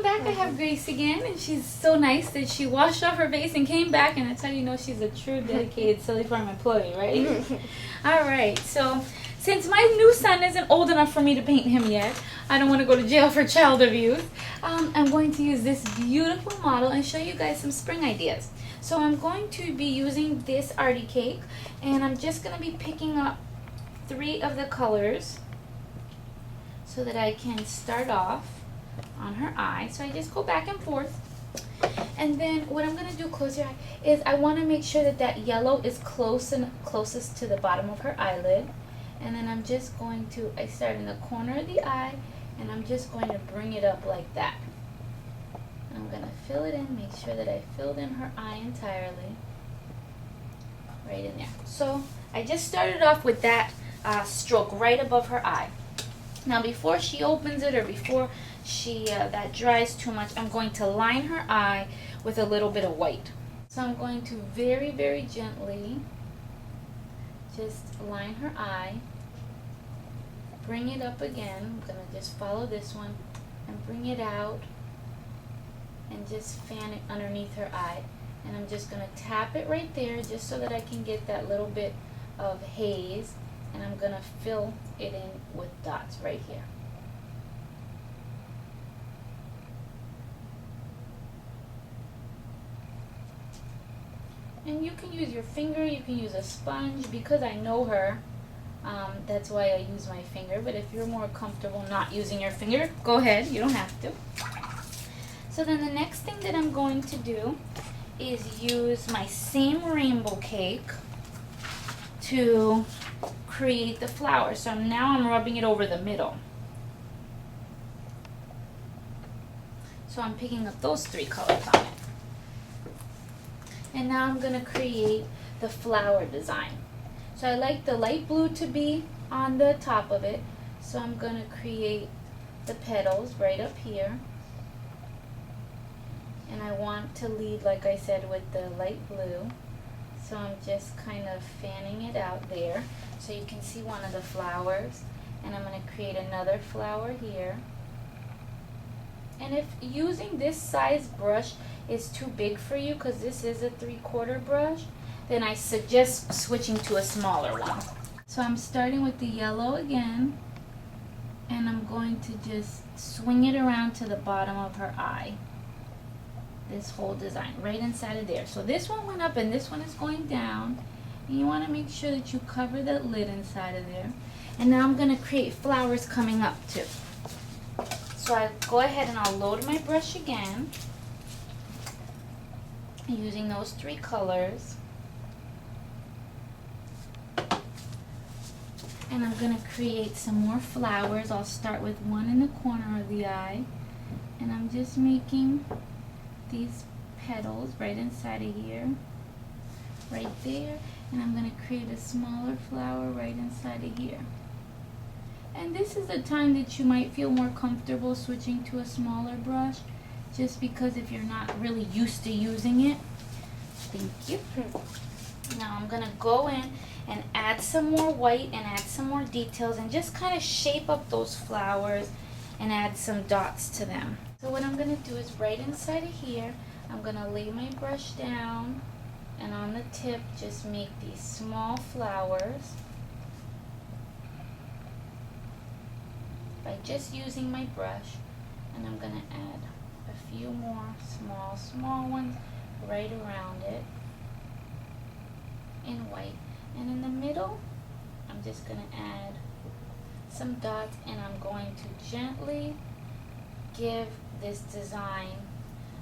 back I have Grace again, and she's so nice that she washed off her face and came back, and that's how you know she's a true dedicated Silly Farm employee, right? Alright, so since my new son isn't old enough for me to paint him yet, I don't want to go to jail for child abuse, I'm going to use this beautiful model and show you guys some spring ideas. So I'm going to be using this arty cake, and I'm just going to be picking up 3 of the colors so that I can start off on her eye. So I just go back and forth, and then what I'm going to do, close your eye, is I want to make sure that that yellow is closest to the bottom of her eyelid, and then I'm just going to, I start in the corner of the eye, and I'm just going to bring it up like that. I'm going to fill it in, make sure that I filled in her eye entirely, right in there. So I just started off with that stroke right above her eye. Now before she opens it, or before she that dries too much, I'm going to line her eye with a little bit of white. So I'm going to very, very gently just line her eye, bring it up again. I'm going to just follow this one and bring it out and just fan it underneath her eye. And I'm just going to tap it right there just so that I can get that little bit of haze, and I'm going to fill it in with dots right here. And you can use your finger, you can use a sponge. Because I know her, that's why I use my finger, but if you're more comfortable not using your finger, go ahead, you don't have to. So then the next thing that I'm going to do is use my same rainbow cake to create the flower. So now I'm rubbing it over the middle. So I'm picking up those 3 colors on it. And now I'm going to create the flower design. So I like the light blue to be on the top of it. So I'm going to create the petals right up here. And I want to lead, like I said, with the light blue. So I'm just kind of fanning it out there so you can see one of the flowers. And I'm going to create another flower here. And if using this size brush is too big for you, because this is a 3/4 brush, then I suggest switching to a smaller one. So I'm starting with the yellow again, and I'm going to just swing it around to the bottom of her eye. This whole design right inside of there. So this one went up and this one is going down, and you want to make sure that you cover that lid inside of there. And now I'm going to create flowers coming up too. So I go ahead and I'll load my brush again using those 3 colors, and I'm going to create some more flowers. I'll start with one in the corner of the eye, and I'm just making these petals right inside of here, right there, and I'm going to create a smaller flower right inside of here. And this is the time that you might feel more comfortable switching to a smaller brush, just because if you're not really used to using it. Thank you. Now I'm going to go in and add some more white and add some more details and just kind of shape up those flowers and add some dots to them. So what I'm going to do is right inside of here, I'm going to lay my brush down, and on the tip just make these small flowers by just using my brush, and I'm going to add a few more small ones right around it in white. And in the middle, I'm just going to add some dots, and I'm going to gently give this design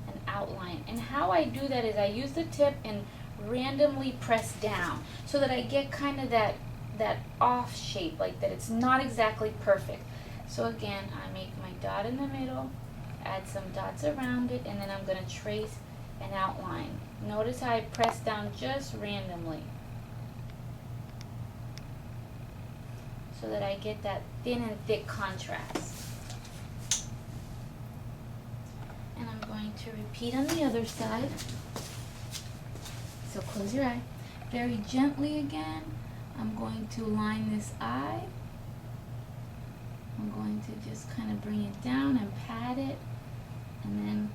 an outline. And how I do that is I use the tip and randomly press down so that I get kind of that off shape, like that it's not exactly perfect. So again, I make my dot in the middle, add some dots around it, and then I'm going to trace an outline. Notice how I press down just randomly so that I get that thin and thick contrast. And I'm going to repeat on the other side. So close your eye. Very gently again, I'm going to line this eye. I'm going to just kind of bring it down and pat it, And then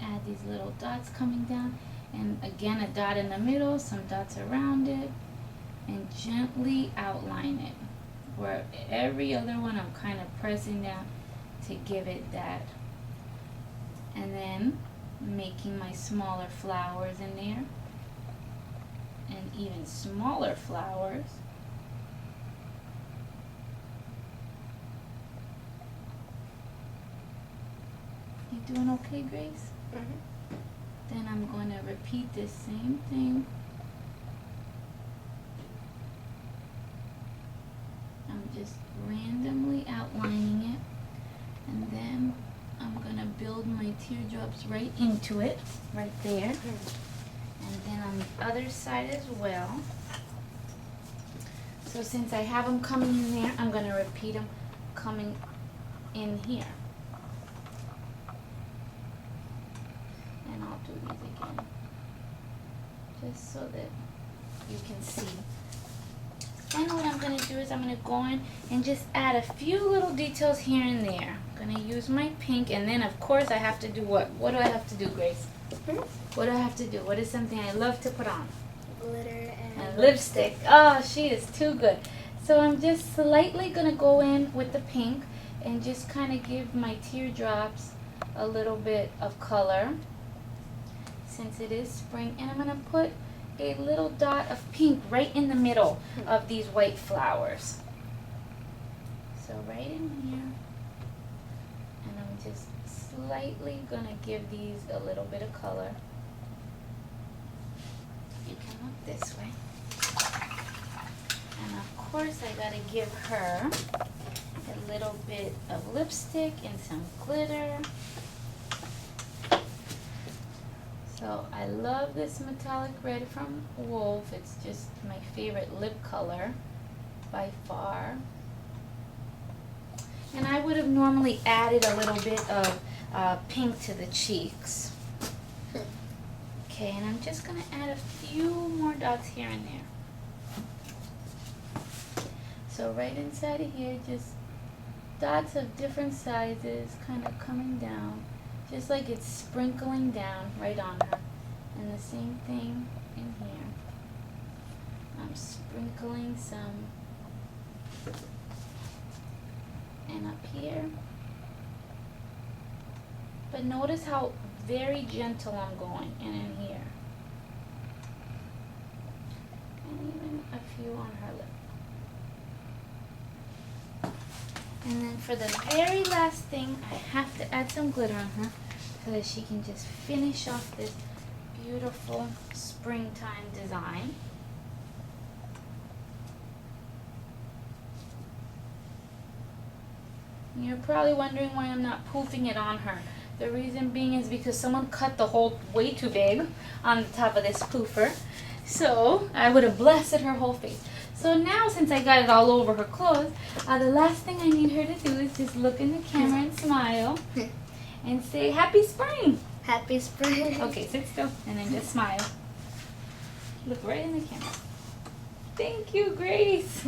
add these little dots coming down. And again, a dot in the middle, some dots around it. And gently outline it. Where every other one I'm kind of pressing down to give it that. And then making my smaller flowers in there. And even smaller flowers. You doing okay, Grace? Mm-hmm. Then I'm going to repeat this same thing. I'm just randomly outlining it, and then I'm going to build my teardrops right into it, right there. And then on the other side as well. So since I have them coming in there, I'm going to repeat them coming in here. And I'll do these again, just so that you can see. Then what I'm going to do is I'm going to go in and just add a few little details here and there. I'm going to use my pink, and then of course I have to do what? What do I have to do, Grace? What do I have to do? What is something I love to put on? Glitter and lipstick. Oh, she is too good. So I'm just slightly going to go in with the pink and just kind of give my teardrops a little bit of color since it is spring. And I'm going to put a little dot of pink right in the middle of these white flowers. So right in here. And I'm just slightly going to give these a little bit of color. You can look this way. And of course I got to give her a little bit of lipstick and some glitter. So I love this metallic red from Wolf. It's just my favorite lip color by far. And I would have normally added a little bit of pink to the cheeks. Okay, and I'm just going to add a few more dots here and there. So right inside of here, just dots of different sizes kind of coming down. Just like it's sprinkling down right on her. And the same thing in here. I'm sprinkling some. And up here. But notice how very gentle I'm going in here. And even a few on her lip. And then for the very last thing, I have to add some glitter on her so that she can just finish off this beautiful springtime design. You're probably wondering why I'm not poofing it on her. The reason being is because someone cut the hole way too big on the top of this poofer. So I would have blasted her whole face. So now since I got it all over her clothes, the last thing I need her to do is just look in the camera and smile and say, Happy Spring! Happy Spring. Okay, sit still and then just smile. Look right in the camera. Thank you, Grace.